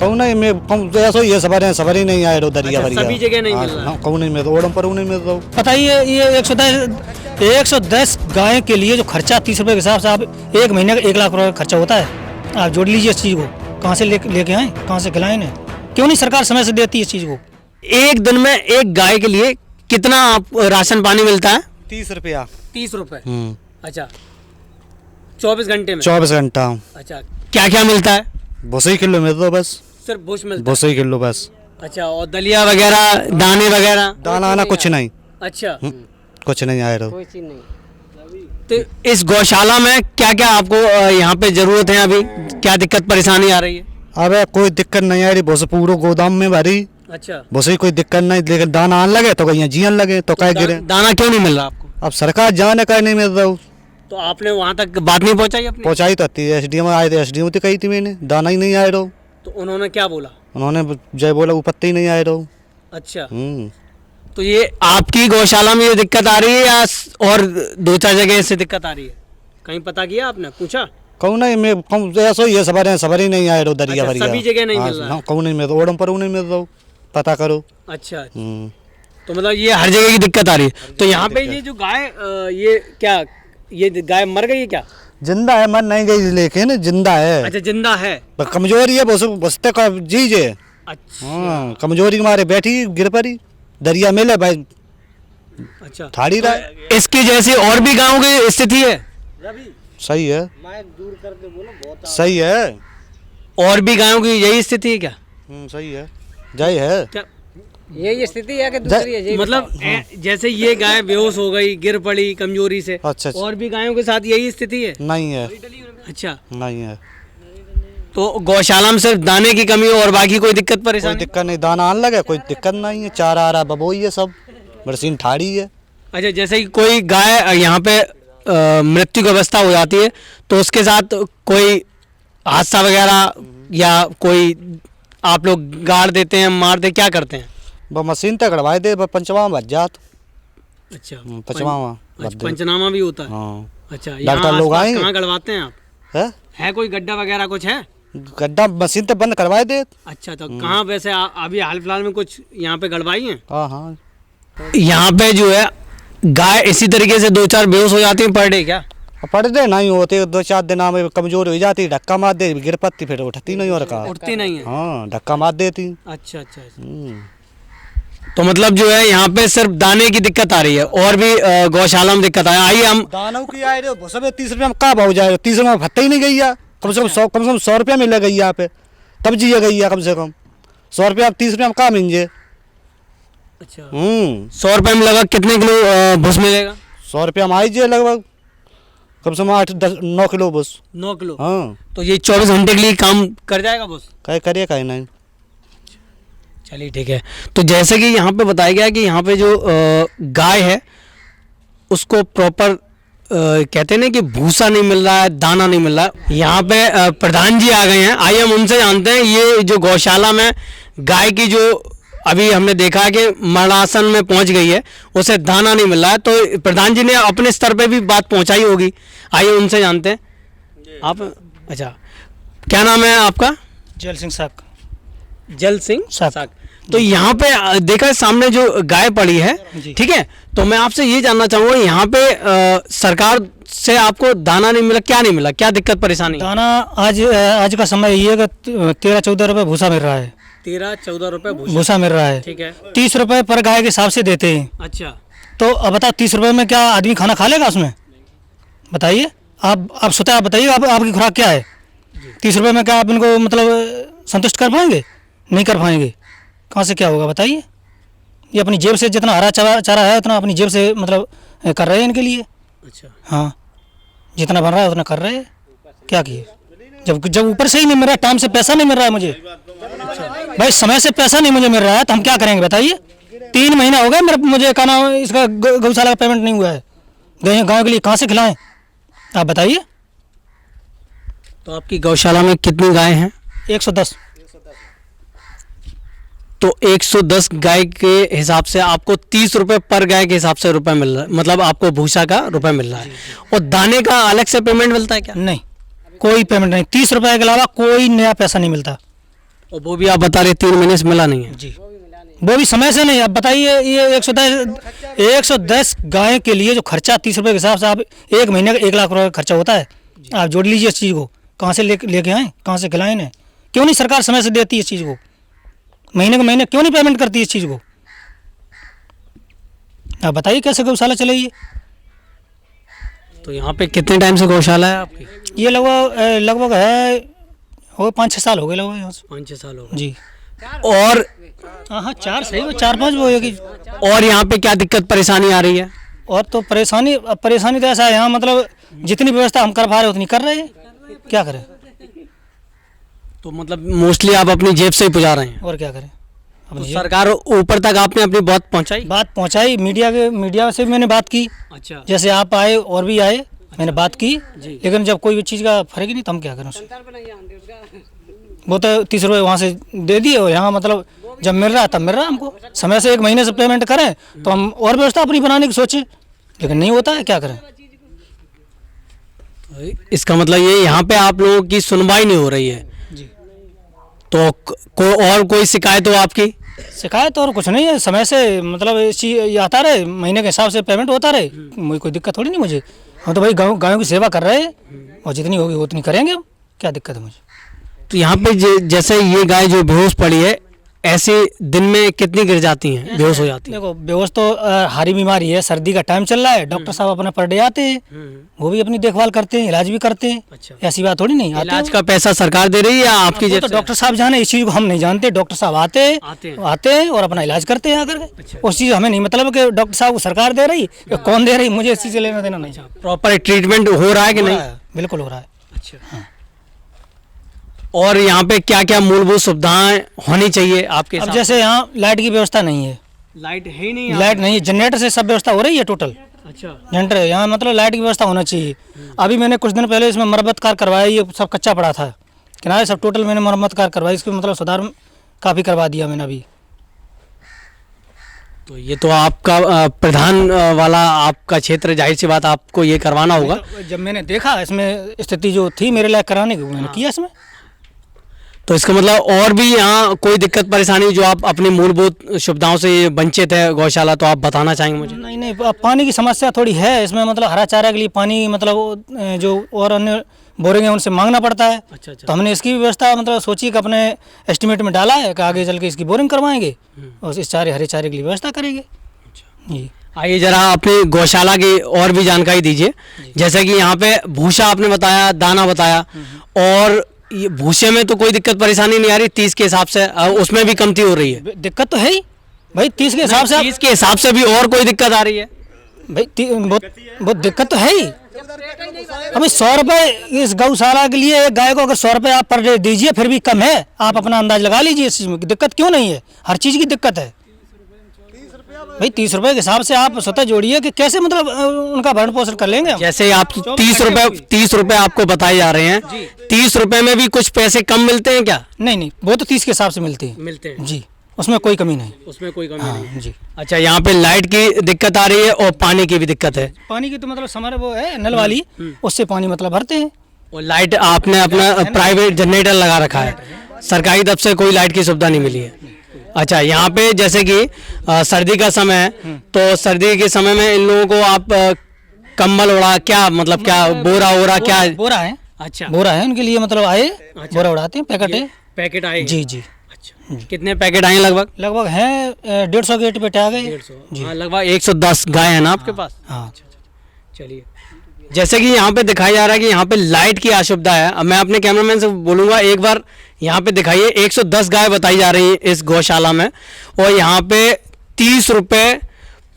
कहूँ नहीं मैं ऐसा ही है, सवारी नहीं आए दरिया अच्छा, भरिया सभी जगह नहीं मिल रहा। कहूँ नहीं मिल ओडम पर नहीं मिल रहा। बताइए ये 110 गाय के लिए जो खर्चा 30 रुपये के हिसाब से आप एक महीने का 1 लाख रुपये खर्चा होता है। आप जोड़ लीजिए इस चीज़ को, कहाँ से लेके आए, कहाँ से खिलाएं इन्हें? क्यों नहीं सरकार समय से देती है इस चीज़ को? एक दिन में एक गाय के लिए कितना आप राशन पानी मिलता है? 30 रुपया। 30 रुपए। अच्छा, 24 घंटे में? 24 घंटा। अच्छा, क्या क्या मिलता है? भूसा किलो मिल दो बस। सिर्फ भूस मिलता है? भूसा किलो बस। अच्छा, और दलिया वगैरह, दाने वगैरह? दाना आना कुछ नहीं। अच्छा, कुछ नहीं आए रहो। कोई चीज नहीं। तो इस गौशाला में क्या क्या आपको यहाँ पे जरूरत है? अभी क्या दिक्कत परेशानी आ रही है? अबे कोई दिक्कत नहीं आ रही, भूसा पूरा गोदाम में भरी। अच्छा, भूसा कोई दिक्कत नहीं, लेकिन दाना आने लगे तो कहीं जीवन लगे तो कहीं गिरे। दाना क्यों नहीं मिल रहा आपको? अब सरकार जाने का नहीं मिल रहा। तो आपने वहाँ तक बात नहीं पहुँचाई अपनी? पहुँचाई तो थी, SDM आए थे, SDM तो कही थी मैंने, दाना ही नहीं आए रहो। तो उन्होंने क्या बोला? उन्होंने जय बोला वो पत्ते ही नहीं आए रहो। अच्छा, तो ये आपकी गौशाला में ये दिक्कत आ रही है या और 2-4 जगह से दिक्कत आ रही है? कहीं पता किया आपने, पूछा? कहूँ नहीं मैं ऐसा ही है, सवारी नहीं आए रहो दरिया अच्छा, भरिया। सभी जगह नहीं मिल रहा है? कहूँ नहीं मिल रहा, ओडम पर नहीं मिल रहा, पता करो। अच्छा, तो मतलब ये हर जगह की दिक्कत आ रही है। तो यहाँ पे ये जो गाय ये क्या, ये गाय मर गई है क्या? जिंदा है, मर नहीं गई, लेकिन जिंदा है। अच्छा, जिंदा है। कमजोरी है, बसते का जीजे। अच्छा, हाँ, कमजोरी के मारे बैठी गिर पड़ी, दरिया मिले भाई अच्छा, ठाड़ी रहा है। इसकी जैसी और भी गाँव की स्थिति है? सही है, सही है। और भी गायों की यही स्थिति है क्या? सही है, जय है। क्या यही स्थिति है कि दूसरी है? मतलब जैसे ये गाय बेहोश हो गई, गिर पड़ी कमजोरी से, अच्छा। और भी गायों के साथ यही स्थिति है? नहीं है, अच्छा, नहीं है, तो गौशाला में सिर्फ दाने की कमी है और बाकी कोई दिक्कत कोई परेशानी? दिक्कत नहीं, दाना आने लगे कोई दिक्कत नहीं है, चारा आ रहा बबोई है, सब बरसीन ठाड़ी है। अच्छा, जैसे कि कोई गाय यहाँ पे मृत्यु की अवस्था हो जाती है तो उसके साथ कोई हादसा वगैरह या कोई आप लोग गाड़ देते हैं, मार दे, क्या करते हैं? वो मशीन तक गड़वाए दे, पंचवा बच जात। अच्छा, पंचवा पंचनामा भी होता है? हाँ। अच्छा, डॉक्टर लोग आए कहाँ गड़वाते हैं आप? है कोई गड्ढा वगैरह कुछ है? गड्ढा मशीन तक बंद करवाए दे। अच्छा, तो कहाँ वैसे अभी हाल फिलहाल में कुछ यहाँ पे गड़वाई है? हाँ हाँ, यहाँ पे जो है गाय इसी तरीके से 2-4 बेहोश हो जाती है पर डे क्या? पड़ दे नहीं होते, 2-4 दिन में कमजोर हो जाती, धक्का मार दे, गिर पत्ती, फिर उठती नहीं और का उठती नहीं है? हाँ, धक्का मार देती। अच्छा अच्छा, अच्छा। तो मतलब जो है यहाँ पे सिर्फ दाने की दिक्कत आ रही है और भी गौशाला में दिक्कत आइए हम दानों की आए रे, सब 30 रुपये में कहाँ भाव जाए, 30 रुपये में भत्ता ही नहीं गई है, कम से कम 100 रुपया मिले गई यहाँ पे, तब जिए गई है, कम से कम 100 रुपया, अब 30 रुपये में कहाँ मिले? अच्छा, 100 रुपये में लगभग कितने किलो भूस मिलेगा? 100 रुपया में आई जे लगभग कम से कम 8-9 किलो बस। 9 किलो? हाँ, तो ये 24 घंटे के लिए काम कर जाएगा बस? कहीं करिए कहीं नहीं। चलिए ठीक है। तो जैसे कि यहाँ पे बताया गया कि यहाँ पे जो गाय है उसको प्रॉपर कहते हैं ना कि भूसा नहीं मिल रहा है, दाना नहीं मिल रहा है। यहाँ पे प्रधान जी आ गए हैं, आइए हम उनसे जानते हैं ये जो गौशाला में गाय की जो अभी हमने देखा कि मरणासन में पहुंच गई है, उसे दाना नहीं मिल रहा है, तो प्रधान जी ने अपने स्तर पे भी बात पहुंचाई होगी, आइए उनसे जानते हैं। आप अच्छा, क्या नाम है आपका? जल सिंह साहब। जल सिंह साहब। तो यहाँ पे देखा है सामने जो गाय पड़ी है, ठीक है, तो मैं आपसे ये जानना चाहूँगा यहाँ पे सरकार से आपको दाना नहीं मिला, क्या नहीं मिला, क्या दिक्कत परेशानी? दाना आज का समय ये है कि 13-14 रुपये भूसा मिल रहा है। 13-14 रुपये भूसा मिल रहा है, ठीक है। 30 रुपये पर गाय के हिसाब से देते हैं। अच्छा, तो अब बताओ 30 रुपये में क्या आदमी खाना खा लेगा उसमें? बताइए आप स्वतः आप बताइए, आपकी खुराक क्या है? 30 रुपये में क्या आप इनको मतलब संतुष्ट कर पाएंगे? नहीं कर पाएंगे। कहाँ से क्या होगा बताइए? ये अपनी जेब से जितना हरा चारा है उतना अपनी जेब से मतलब कर रहे हैं इनके लिए। अच्छा, हाँ, जितना बन रहा है उतना कर रहे हैं। क्या किए? जब ऊपर से ही नहीं मिल रहा है, टाइम से पैसा नहीं मिल रहा है मुझे, भाई समय से पैसा नहीं मुझे मिल रहा है, तो हम क्या करेंगे बताइए? 3 महीना हो गए मुझे कहना इसका गौशाला का पेमेंट नहीं हुआ है, गाँव के लिए कहाँ से खिलाएं आप बताइए? तो आपकी गौशाला में कितनी गाय हैं? 110। तो 110 गाय के हिसाब से आपको 30 रुपये पर गाय के हिसाब से रुपये मिल रहा है, मतलब आपको भूसा का रुपये मिल रहा है। और दाने का अलग से पेमेंट मिलता है क्या? नहीं, कोई पेमेंट नहीं, 30 रुपये के अलावा कोई नया पैसा नहीं मिलता। और वो भी आप बता रहे 3 महीने से मिला नहीं है। जी, वो भी समय से नहीं। अब बताइए, ये 110 गाय के लिए जो खर्चा 30 रुपये के हिसाब से, आप 1 महीने का 1 लाख रुपये का खर्चा होता है। आप जोड़ लीजिए इस चीज़ को, कहाँ से लेके आएँ, कहाँ से खिलाएं इन्हें? क्यों नहीं सरकार समय से देती है इस चीज़ को? महीने के महीने क्यों नहीं पेमेंट करती है इस चीज़ को? आप बताइए कैसे गौशाला चलेगी? तो यहाँ पे कितने टाइम से गौशाला है आपकी? ये लगभग है, हो 5-6 साल हो गए लगभग यहाँ से। 5-6 साल हो जी, और हाँ 4 सही, 4-5 वो होगी। और यहाँ पे क्या दिक्कत परेशानी आ रही है? और तो परेशानी तो ऐसा है यहाँ, मतलब जितनी व्यवस्था हम कर पा रहे उतनी कर रहे हैं, क्या करें? तो मतलब मोस्टली आप अपनी जेब से ही पुजा रहे हैं। और क्या करें? तो सरकार ऊपर तक आपने अपनी बात पहुंचाई? मीडिया से मैंने बात की। अच्छा, जैसे आप आए और भी आए, मैंने बात की, लेकिन जब कोई भी चीज़ का फर्क ही नहीं तो हम क्या करें उससे? वो तो 30 रुपये वहाँ से दे दिए, और यहाँ मतलब जब मिल रहा है तब मिल रहा है हमको। समय से 1 महीने से पेमेंट करें तो हम और व्यवस्था अपनी बनाने की सोचें, लेकिन नहीं होता है, क्या करें? इसका मतलब ये यहाँ पे आप लोगों की सुनवाई नहीं हो रही है जी। तो और कोई शिकायत हो आपकी? शिकायत और कुछ नहीं है, समय से मतलब ये आता रहे, महीने के हिसाब से पेमेंट होता रहे, मुझे कोई दिक्कत थोड़ी नहीं मुझे। हम तो भाई गायों की सेवा कर रहे हैं, और जितनी होगी उतनी करेंगे हम, क्या दिक्कत है मुझे? तो यहाँ पे जैसे ये गाय जो बेहोश पड़ी है, ऐसे दिन में कितनी गिर जाती हैं, बेहोश हो जाती हैं? देखो, बेहोश तो हारी बीमारी है, सर्दी का टाइम चल रहा है, डॉक्टर साहब अपना पर डे आते हैं, वो भी अपनी देखभाल करते हैं, इलाज भी करते हैं। अच्छा। ऐसी बात थोड़ी नहीं, इलाज का पैसा सरकार दे रही है या आपकी जेब तो से? डॉक्टर साहब जाने, इस चीज़ को हम नहीं जानते। डॉक्टर साहब आते हैं और अपना इलाज करते हैं आकर के। उस चीज़ हमें नहीं मतलब कि डॉक्टर साहब को सरकार दे रही या कौन दे रही, मुझे इस चीज़ से लेना देना नहीं। प्रॉपर ट्रीटमेंट हो रहा है कि नहीं? बिल्कुल हो रहा है। अच्छा। और यहाँ पे क्या क्या मूलभूत सुविधाएं होनी चाहिए आपके अब हिसाब जैसे यहाँ लाइट की व्यवस्था नहीं है, लाइट है ही नहीं, लाइट नहीं है, जनरेटर से सब व्यवस्था हो रही है टोटल। अच्छा। जनरेटर यहाँ मतलब लाइट की व्यवस्था होना चाहिए। अभी मैंने कुछ दिन पहले इसमें मरम्मत कार्य करवाया, ये सब कच्चा पड़ा था किनारे, सब टोटल मैंने मरम्मत कार्य करवाई, इसको मतलब सुधार काफ़ी करवा दिया मैंने अभी। तो ये तो आपका प्रधान वाला आपका क्षेत्र, जाहिर सी बात आपको ये करवाना होगा। तो जब मैंने देखा इसमें स्थिति जो थी मेरे लायक कराने की, मैंने किया इसमें। तो इसका मतलब और भी यहाँ कोई दिक्कत परेशानी जो आप अपनी मूलभूत सुविधाओं से वंचित है गौशाला, तो आप बताना चाहेंगे मुझे? नहीं, अब पानी की समस्या थोड़ी है इसमें, मतलब हरा चारा के लिए पानी मतलब जो और अन्य बोरिंग है उनसे मांगना पड़ता है। अच्छा। तो हमने इसकी भी व्यवस्था मतलब सोची कि अपने एस्टिमेट में डाला है कि आगे चल के इसकी बोरिंग करवाएंगे और इस हरे चारे के लिए व्यवस्था करेंगे। जी, आइए जरा अपनी गौशाला की और भी जानकारी दीजिए। जैसे कि यहाँ पे भूसा आपने बताया, दाना बताया, और ये भूसे में तो कोई दिक्कत परेशानी नहीं आ रही 30 के हिसाब से? उसमें भी कमती हो रही है? दिक्कत तो है ही भाई, 30 के हिसाब से। 30 के हिसाब से भी और कोई दिक्कत आ रही है भाई? बहुत दिक्कत तो है ही। अभी 100 रुपये इस गौशाला के लिए एक गाय को अगर 100 रुपये आप पर डे दीजिए फिर भी कम है। आप अपना अंदाज लगा लीजिए, इस चीज़ में दिक्कत क्यों नहीं है? हर चीज़ की दिक्कत है भाई। 30 रुपये के हिसाब से आप स्वतः जोड़िए कि कैसे मतलब उनका भरण पोषण कर लेंगे हम। जैसे आप 30 रुपये आपको बताए जा रहे हैं, 30 रुपये में भी कुछ पैसे कम मिलते हैं क्या? नहीं, वो तो 30 के हिसाब से मिलते हैं जी, उसमें कोई कमी नहीं। उसमें कोई कमी हाँ नहीं जी। अच्छा, यहाँ पे लाइट की दिक्कत आ रही है और पानी की भी दिक्कत है? पानी की तो मतलब हमारे वो है नल वाली, उससे पानी मतलब भरते हैं। और लाइट आपने अपना प्राइवेट जनरेटर लगा रखा है, सरकारी तरफ से कोई लाइट की सुविधा नहीं मिली है? अच्छा, यहाँ पे जैसे कि सर्दी का समय है, तो सर्दी के समय में इन लोगों को आप कम्बल ओढ़ा, क्या मतलब क्या बोरा ओरा क्या? बोरा है। अच्छा, बोरा है उनके लिए, मतलब आए बोरा उड़ाते हैं, पैकेट है। पैकेट आए? जी। अच्छा, कितने पैकेट आए लगभग? हैं 150 गेट पे आ गए। 150। हाँ, लगभग 110 गाय है ना आपके पास? हाँ। चलिए, जैसे कि यहाँ पे दिखाया जा रहा है कि यहाँ पे लाइट की असुविधा है। अब मैं अपने कैमरामैन से बोलूँगा एक बार यहाँ पे दिखाइए। 110 गाय बताई जा रही है इस गौशाला में, और यहाँ पे 30 रुपये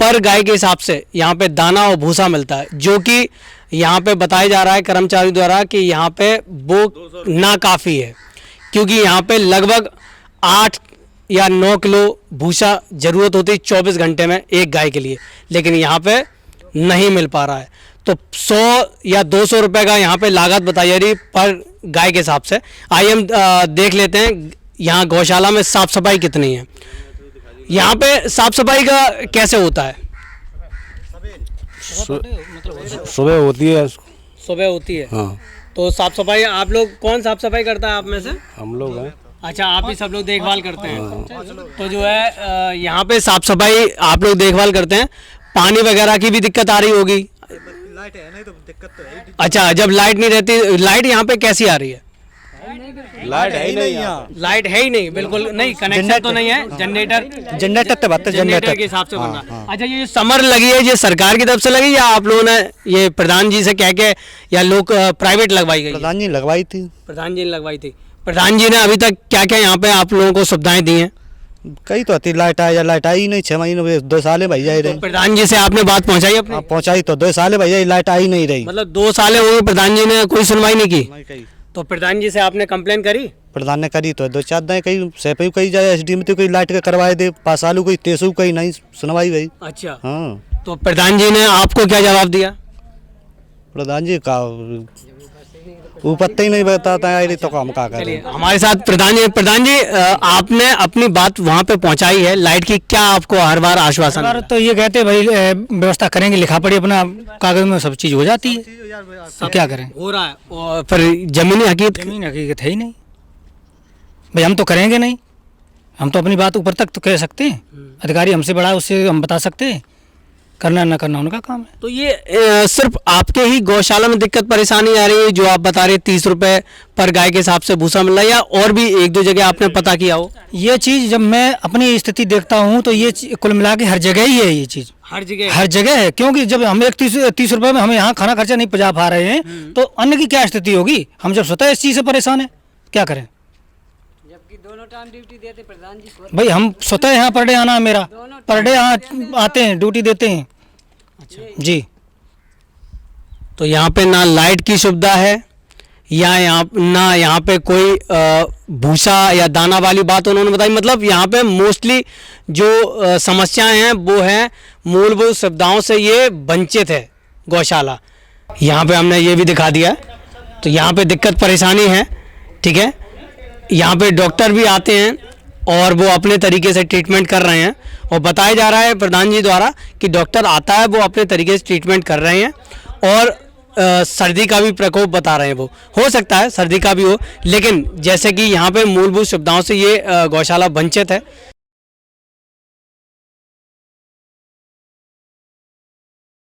पर गाय के हिसाब से यहाँ पे दाना और भूसा मिलता है, जो कि यहाँ पे बताया जा रहा है कर्मचारी द्वारा कि यहाँ पे वो ना काफ़ी है, क्योंकि यहाँ पे लगभग 8 या 9 किलो भूसा ज़रूरत होती है 24 घंटे में एक गाय के लिए, लेकिन यहाँ पे नहीं मिल पा रहा है। तो 100 या 200 रुपये का यहाँ पे लागत बताई जा रही है पर गाय के हिसाब से। आइए हम देख लेते हैं यहाँ गौशाला में साफ़ सफाई कितनी है। यहाँ पे साफ़ सफाई का कैसे होता है? सुबह होती है। सुबह होती है। हाँ। तो साफ़ सफाई आप लोग, कौन साफ़ सफाई करता है आप में से? हम लोग हैं। अच्छा, आप ही सब लोग देखभाल करते हैं। तो जो है यहाँ पे साफ सफाई आप लोग देखभाल करते हैं। पानी वगैरह की भी दिक्कत आ रही होगी। लाइट है नहीं तो दिक्कत तो है। अच्छा, जब लाइट नहीं रहती, लाइट यहाँ पे कैसी आ रही है? लाइट है ही नहीं यहाँ। लाइट है ही नहीं, बिल्कुल नहीं, कनेक्शन तो नहीं है। जनरेटर तो बात है, जनरेटर के हिसाब से बनना। अच्छा, ये समर लगी है, ये सरकार की तरफ से लगी या आप लोगों ने ये प्रधान जी से कह के या लोग प्राइवेट लगवाई गई है? प्रधान जी लगवाई थी। प्रधान जी ने लगवाई थी। प्रधान जी ने अभी तक क्या क्या यहाँ पे आप लोगों को सुविधाएं दी हैं? कई तो आती लाइट आई या लाइट आई नहीं, 6 महीने 2 साल भैया ही रही। प्रधान जी से आपने बात पहुंचाई अपनी? पहुंचाई तो 2 साल भैया लाइट आई नहीं रही। मतलब 2 साल हो गए, प्रधान जी ने कोई सुनवाई नहीं की। तो प्रधान जी से आपने कंप्लेन करी? प्रधान ने करी तो 2-4 दिन कहीं सेपी कही जाए, एसडी में तो कोई लाइट का करवाए दे, पास आलू कोई तेसू कहीं नहीं सुनवाई भाई। अच्छा, हाँ, तो प्रधान जी ने आपको क्या जवाब दिया? प्रधान जी का वो पत्ता ही नहीं बताता है, तो हम क्या चलिए, करें। हमारे साथ प्रधान जी आपने अपनी बात वहाँ पे पहुँचाई है लाइट की, क्या आपको हर बार आश्वासन सरकार मिला? तो ये कहते हैं भाई व्यवस्था करेंगे, लिखा पड़ी अपना कागज में सब चीज़ हो जाती है, तो क्या करें। हो रहा है, और फिर जमीनी हकीकत जमीन हकीकत है ही नहीं भाई, हम तो करेंगे नहीं। हम तो अपनी बात ऊपर तक तो कह सकते हैं, अधिकारी हमसे बड़ा है, उससे हम बता सकते हैं, करना ना करना उनका काम है। तो ये सिर्फ आपके ही गौशाला में दिक्कत परेशानी आ रही है जो आप बता रहे 30 रुपए पर गाय के हिसाब से भूसा मिल रहा है, या और भी 1-2 जगह आपने पता किया हो? ये चीज़ जब मैं अपनी स्थिति देखता हूँ तो ये कुल मिला के हर जगह ही है, ये चीज़ हर जगह है। क्योंकि जब हम एक 30 रुपए में हमें यहाँ खाना खर्चा नहीं पजा पा रहे हैं तो अन्य की क्या स्थिति होगी। हम जब स्वतः इस चीज़ से परेशान है, क्या करें। जबकि दोनों टाइम ड्यूटी देते प्रधान जी। भाई हम स्वतः यहाँ पर डे आना, मेरा पर डे यहाँ आते हैं, ड्यूटी देते हैं। अच्छा जी। तो यहाँ पे ना लाइट की सुविधा है या यहाँ पे कोई भूसा या दाना वाली बात उन्होंने बताई। मतलब यहाँ पे मोस्टली जो समस्याएं हैं वो है मूलभूत सुविधाओं से ये वंचित है गौशाला। यहाँ पे हमने ये भी दिखा दिया, तो यहाँ पे दिक्कत परेशानी है, ठीक है। यहाँ पे डॉक्टर भी आते हैं और वो अपने तरीके से ट्रीटमेंट कर रहे हैं, और बताया जा रहा है प्रधान जी द्वारा कि डॉक्टर आता है, वो अपने तरीके से ट्रीटमेंट कर रहे हैं, और सर्दी का भी प्रकोप बता रहे हैं। वो हो सकता है सर्दी का भी हो, लेकिन जैसे कि यहाँ पे मूलभूत सुविधाओं से ये गौशाला वंचित है।